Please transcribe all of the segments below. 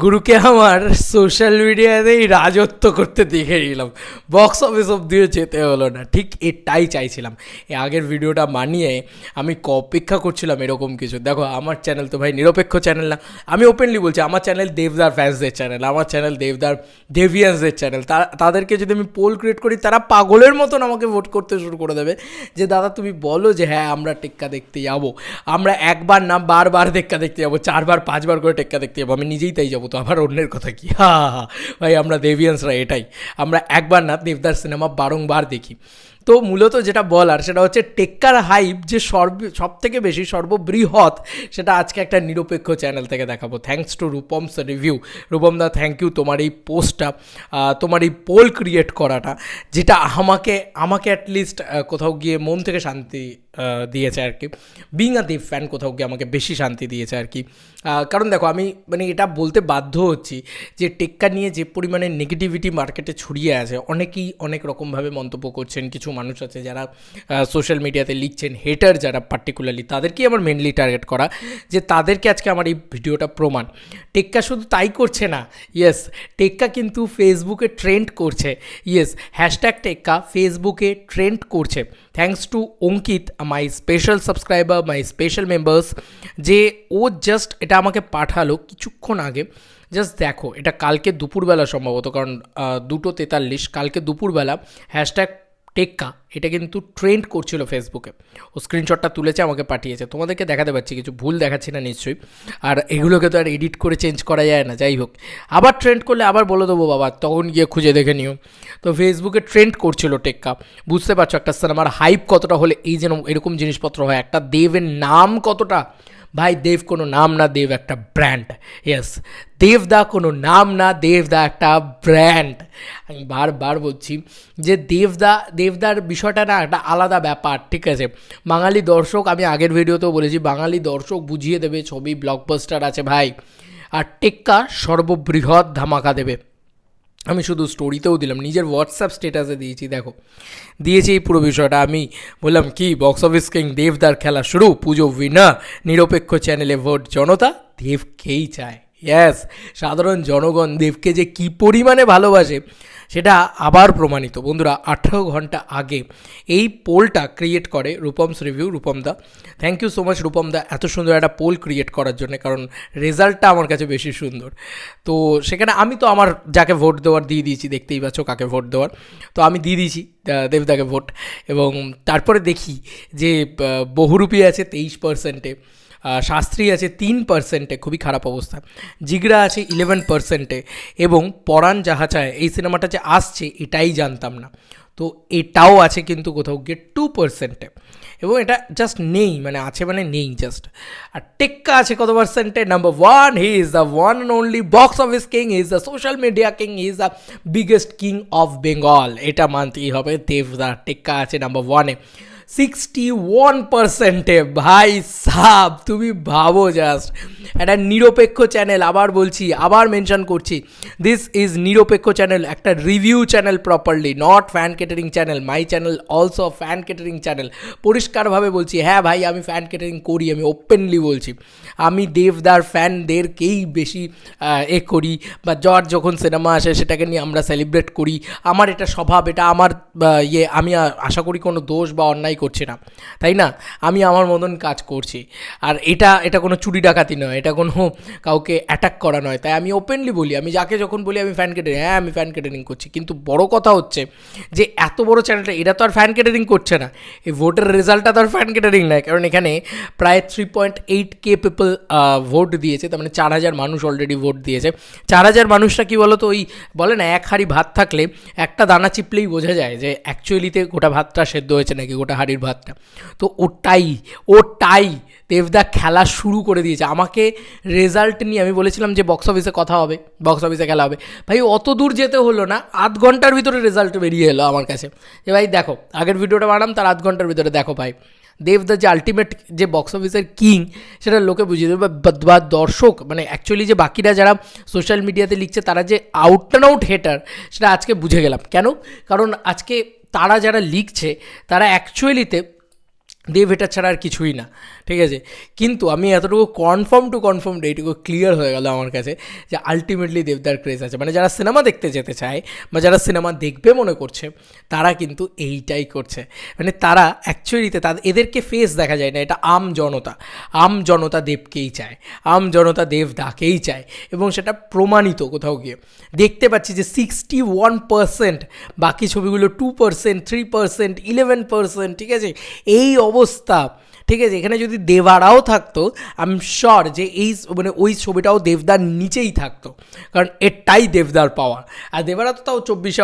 গুরুকে আমার সোশ্যাল মিডিয়াতেই রাজত্ব করতে দেখে নিলাম, বক্স অফিস অব্দিও যেতে হলো না। ঠিক এটাই চাইছিলাম। এই আগের ভিডিওটা বানিয়ে আমি অপেক্ষা করছিলাম এরকম কিছু। দেখো, আমার চ্যানেল তো ভাই নিরপেক্ষ চ্যানেল না, আমি ওপেনলি বলছি আমার চ্যানেল দেবদার ফ্যান্সদের চ্যানেল, আমার চ্যানেল দেবদার ডেভিয়ান্সদের চ্যানেল। তাদেরকে যদি আমি পোল ক্রিয়েট করি, তারা পাগলের মতন আমাকে ভোট করতে শুরু করে দেবে যে দাদা তুমি বলো যে হ্যাঁ আমরা টেক্কা দেখতে যাবো, আমরা একবার না বারবার টেক্কা দেখতে যাবো, 4বার 5বার করে টেক্কা দেখতে যাবো। আমি নিজেই তাই যাবো, তো আবার অন্যের কথা কি? হা হা ভাই, আমরা দেভিয়ান্সরা এটাই, আমরা একবার না দেবদার সিনেমা বারংবার দেখি। তো মূলত যেটা বলার সেটা হচ্ছে টেক্কার হাইপ যে সব থেকে বেশি সর্ববৃহৎ, সেটা আজকে একটা নিরপেক্ষ চ্যানেল থেকে দেখাবো। Thanks to Rupam's review. Rupam দা, থ্যাংক ইউ তোমার এই পোস্টটা, তোমার এই পোল ক্রিয়েট করাটা, যেটা আমাকে অ্যাটলিস্ট কোথাও গিয়ে মন থেকে শান্তি দিয়েছে আর কি। বিং আ দেব ফ্যান কোথাও গিয়ে আমাকে বেশি শান্তি দিয়েছে আর কি। কারণ দেখো, আমি মানে এটা বলতে বাধ্য হচ্ছি যে টেক্কা নিয়ে যে পরিমাণে নেগেটিভিটি মার্কেটে ছড়িয়ে আছে, অনেকেই অনেক রকমভাবে মন্তব্য করছেন। কিছু মানুষ আছে যারা সোশ্যাল মিডিয়াতে লিখছেন, হেটার যারা পার্টিকুলারলি, তাদেরকেই আমার মেনলি টার্গেট করা, যে তাদেরকে আজকে আমার এই ভিডিওটা প্রমাণ। টেক্কা শুধু তাই করছে না, ইয়েস, টেক্কা কিন্তু ফেসবুকে ট্রেন্ড করছে। ইয়েস, হ্যাশট্যাগ টেক্কা ফেসবুকে ট্রেন্ড করছে। Thanks to Ankit, my special subscriber, my special members, যে ও জাস্ট এটা আমাকে পাঠালো কিছুক্ষণ আগে। জাস্ট দেখো, এটা কালকে দুপুরবেলা সম্ভবত, কারণ 2:43 কালকে দুপুরবেলা হ্যাশট্যাগ টেক্কা এটা কিন্তু ট্রেন্ড করছিল ফেসবুকে। ও স্ক্রিনশটটা তুলেছে, আমাকে পাঠিয়েছে। তোমাদেরকে দেখাতে পারছি, কিছু ভুল দেখাচ্ছি না নিশ্চয়ই। আর এগুলোকে তো আর এডিট করে চেঞ্জ করা যায় না। যাই হোক, আবার ট্রেন্ড করলে আবার বলে দেবো বাবা, তখন গিয়ে খুঁজে দেখে নিও। তো ফেসবুকে ট্রেন্ড করছিল টেক্কা। বুঝতে পারছো একটা সিনেমার হাইপ কতটা হলে এই যেন এরকম জিনিসপত্র হয়। একটা দেবের নাম কতটা, ভাই দেব কোনো নাম না, দেব একটা ব্র্যান্ড। ইয়েস, দেবদা কোনো নাম না, দেবদা একটা ব্র্যান্ড। আমি বারবার বলছি যে দেবদার বিষয়টা না একটা আলাদা ব্যাপার, ঠিক আছে? বাঙালি দর্শক, আমি আগের ভিডিওতেও বলেছি, বাঙালি দর্শক বুঝিয়ে দেবে, ছবি ব্লকবাস্টার আছে ভাই। আর টেক্কা সর্ববৃহৎ ধামাকা দেবে। আমি শুধু স্টোরিতেও দিলাম, নিজের হোয়াটসঅ্যাপ স্ট্যাটাসে দিয়েছি, দেখো দিয়েছি এই পুরো বিষয়টা। আমি বললাম কি, বক্স অফিস কিং দেবদার খেলা শুরু, পুজো উইনার, নিরপেক্ষ চ্যানেলে ভোট জনতা দেবকেই চায়। ইয়েস, সাধারণ জনগণ দেবকে যে কী পরিমাণে ভালোবাসে সেটা আবার প্রমাণিত। বন্ধুরা, 18 ঘন্টা আগে এই পোলটা ক্রিয়েট করে রূপমস রিভিউ, রূপম দা। Thank you so much Rupam দা, এত সুন্দর একটা পোল ক্রিয়েট করার জন্য, কারণ রেজাল্টটা আমার কাছে বেশি সুন্দর। তো সেখানে আমি তো আমার যাকে ভোট দেওয়ার দিয়ে দিয়েছি, দেখতেই পাচ্ছ কাকে ভোট দেওয়ার, তো আমি দিয়ে দিয়েছি দেবদাকে ভোট। এবং তারপরে দেখি যে বহুরূপী আছে 23%, শাস্ত্রী আছে 3%, খুবই খারাপ অবস্থা। জিগরা আছে 11%, এবং পরাণ যাহা চায় এই সিনেমাটা যে আসছে এটাই জানতাম না, তো এটাও আছে কিন্তু কোথাও গিয়ে 2%, এবং এটা জাস্ট নেই, মানে আছে মানে নেই জাস্ট। আর টেক্কা আছে কত পার্সেন্টে? Number 1, he is the one and only box office king, he is the social media king, he is the biggest king of Bengal. এটা মানতেই হবে, দেবদা টেক্কা আছে নাম্বার 1-এ 61%। ভাই সাব, তুমি ভাবো জাস্ট, একটা নিরপেক্ষ চ্যানেল, আবার বলছি, আবার মেনশন করছি, দিস ইজ নিরপেক্ষ চ্যানেল, একটা review channel properly, not fan catering channel. My channel also fan catering channel. পরিষ্কারভাবে বলছি, হ্যাঁ ভাই আমি ফ্যান ক্যাটারিং করি, আমি ওপেনলি বলছি। আমি দেবদার ফ্যানদেরকেই বেশি করি, বা যখন সিনেমা আসে সেটাকে নিয়ে আমরা সেলিব্রেট করি। আমার এটা স্বভাব, এটা আমার আমি আশা করি কোনো দোষ বা অন্যায় করছি না, তাই না? আমি আমার মতন কাজ করছি। আর এটা কোনো চুরি ডাকাতি নয়, এটা কোনো কাউকে অ্যাটাক করা নয়। তাই আমি ওপেনলি বলি, আমি যাকে যখন বলি আমি ফ্যান ক্যাটারিং, হ্যাঁ আমি ফ্যান ক্যাটারিং করছি। কিন্তু বড় কথা হচ্ছে যে এত বড় চ্যানেলটা, এটা তো আর ফ্যান ক্যাটারিং করছে না। এই ভোটের রেজাল্টটা তো আর ফ্যান ক্যাটারিং নয়, কারণ এখানে প্রায় 3.8K পিপল ভোট দিয়েছে, তার মানে 4,000 মানুষ অলরেডি ভোট দিয়েছে। 4,000 মানুষটা কী বলো তো, ওই বলে না এক হাঁড়ি ভাত থাকলে একটা দানা চিপলেই বোঝা যায় যে অ্যাকচুয়ালিতে গোটা ভাতটা সেদ্ধ হয়েছে নাকি গোটা হাঁড়ির ভাতটা। তো ওটাই দেবদা খেলা শুরু করে দিয়েছে। আমাকে রেজাল্ট নিয়ে আমি বলেছিলাম যে বক্স অফিসে কথা হবে, বক্স অফিসে খেলা হবে। ভাই অত দূর যেতে হলো না, আধ ঘন্টার ভিতরে রেজাল্ট বেরিয়ে এলো আমার কাছে, যে ভাই দেখো আগের ভিডিওটা বানাম তার আধ ঘন্টার ভিতরে দেখো ভাই দেবদা যে আলটিমেট যে বক্স অফিসের কিং, সেটা লোকে বুঝিয়ে দেবে, বা দর্শক মানে অ্যাকচুয়ালি যে বাকিরা যারা সোশ্যাল মিডিয়াতে লিখছে তারা যে আউট অ্যান্ড আউট হেটার, সেটা আজকে বুঝে গেলাম। কেন? কারণ আজকে তারা যারা লিখছে তারা অ্যাকচুয়ালিতে দেব এটা ছাড়া আর কিছুই না, ঠিক আছে। কিন্তু আমি এতটুকু কনফার্ম এইটুকু ক্লিয়ার হয়ে গেল আমার কাছে যে আলটিমেটলি দেবদার ক্রেজ আছে। মানে যারা সিনেমা দেখতে যেতে চায় বা যারা সিনেমা দেখবে মনে করছে তারা কিন্তু এইটাই করছে। মানে তারা অ্যাকচুয়ালিতে এদেরকে ফেস দেখা যায় না, এটা আম জনতা দেবকেই চায়, আম জনতা দেবদাকেই চায়, এবং সেটা প্রমাণিত কোথাও গিয়ে দেখতে পাচ্ছি যে 61%, বাকি ছবিগুলো 2%, 3%, 11%, ঠিক আছে, এই অবস্থা, ঠিক আছে। এখানে যদি দেবারাও থাকতো আমি শিওর যে মানে ওই ছবিটাও দেবদার নিচেই থাকতো, কারণ এটাই দেবদার পাওয়ার। আর দেবারা তো তাও 24শে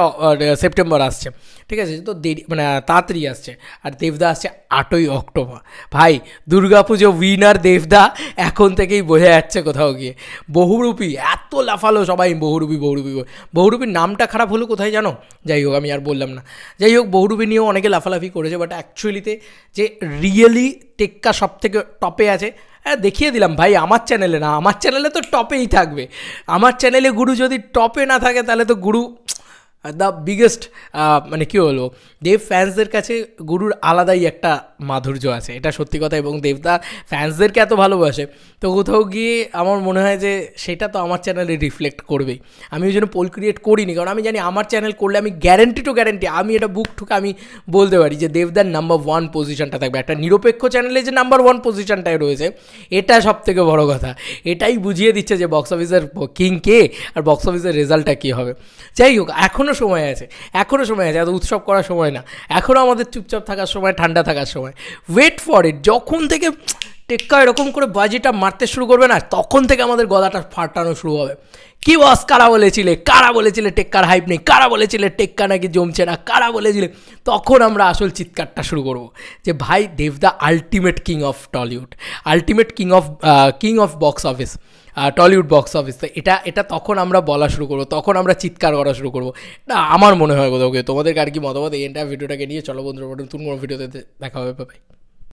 সেপ্টেম্বর আসছে, ঠিক আছে, তো দেরি মানে তাড়াতাড়ি আসছে, আর দেবদা আসছে 8ই অক্টোবর। ভাই দুর্গাপুজো উইনার দেবদা এখন থেকেই বোঝা যাচ্ছে কোথাও গিয়ে। বহুরূপী এত লাফালো সবাই, বহুরূপীর নামটা খারাপ হলো কোথায় জানো, যাই হোক আমি আর বললাম না। যাই হোক, বহুরূপী নিয়েও অনেকে লাফালাফি করেছে, বাট অ্যাকচুয়ালিতে যে রিয়েলি টেক্কা সব থেকে টপে আছে, হ্যাঁ দেখিয়ে দিলাম ভাই। আমার চ্যানেলে না, আমার চ্যানেলে তো টপেই থাকবে। আমার চ্যানেলে গুরু যদি টপে না থাকে তাহলে তো গুরু দ্য বিগেস্ট, মানে কী বলবো, দেব ফ্যান্সদের কাছে গুরুর আলাদাই একটা মাধুর্য আছে, এটা সত্যি কথা। এবং দেবদা ফ্যান্সদেরকে এত ভালোবাসে, তো কোথাও গিয়ে আমার মনে হয় যে সেটা তো আমার চ্যানেলে রিফ্লেক্ট করবেই। আমি ওই জন্য পোল ক্রিয়েট করিনি, কারণ আমি জানি আমার চ্যানেল করলে আমি গ্যারেন্টি আমি এটা বুক ঠুকে আমি বলতে পারি যে দেবদার নাম্বার 1 পজিশনটা থাকবে। একটা নিরপেক্ষ চ্যানেলে যে নাম্বার 1 পজিশনটায় রয়েছে, এটা সব থেকে বড় কথা। এটাই বুঝিয়ে দিচ্ছে যে বক্স অফিসের কিং কে আর বক্স অফিসের রেজাল্টটা কী হবে। যাই হোক, এখনও সময় আছে, এত উৎসব করার সময় না, এখনও আমাদের চুপচাপ থাকার সময়, ঠান্ডা থাকার সময়। ওয়েট ফর ইট, যখন থেকে টেক্কা এরকম করে বাজিটা মারতে শুরু করবে না, তখন থেকে আমাদের গলাটা ফাটানো শুরু হবে। কি বস, কারা বলেছিলে টেক্কার হাইপ নেই, কারা বলেছিলে টেক্কা নাকি জমছে না, কারা বলেছিলে, তখন আমরা আসল চিৎকারটা শুরু করব যে ভাই দেবদা ultimate king of Tollywood, ultimate king of box office, Tollywood box office. তো এটা তখন আমরা বলা শুরু করবো, তখন আমরা চিৎকার করা শুরু করবো। না আমার মনে হয় কোথাও তোমাদেরকে আর কি মতামত এই এন্টার ভিডিওটাকে নিয়ে। চলো বন্ধুরা, নতুন কোনো ভিডিওতে দেখা হবে, বাই।